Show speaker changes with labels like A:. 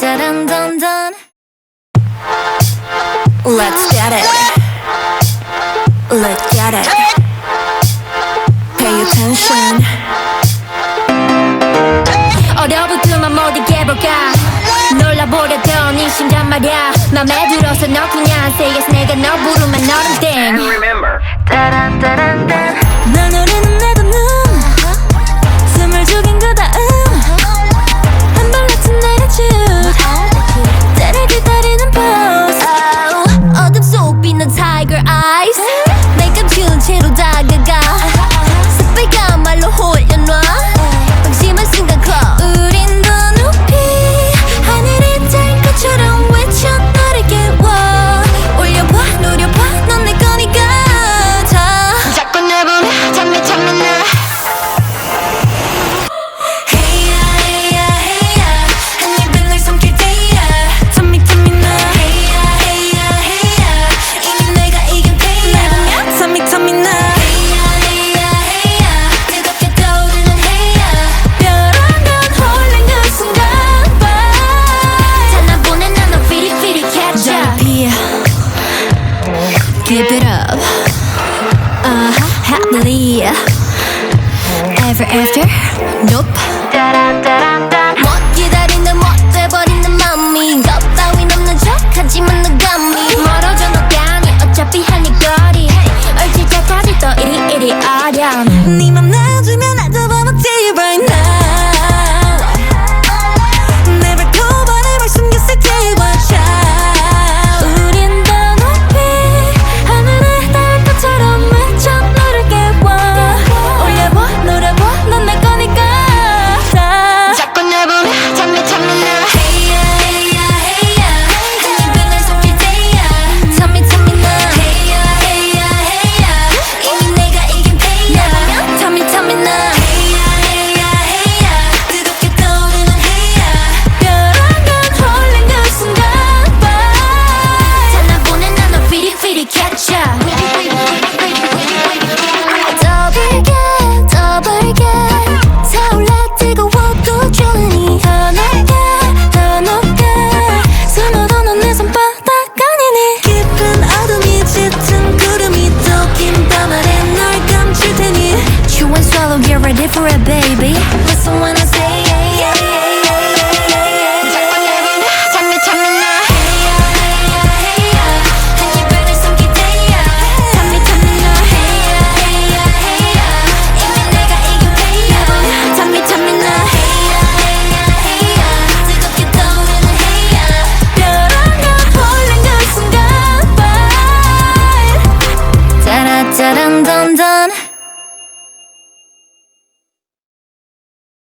A: dun dun dun. Let's get it. Let's get it. Pay attention. 어려붙으면 못 이겨볼까. 놀라보려던 이 심장 말야. 맘에 들어서 너 그냥 say yes. 내가 너 부르면 너는 땡.
B: And remember,
A: 난 노래는 내도 숨을 죽인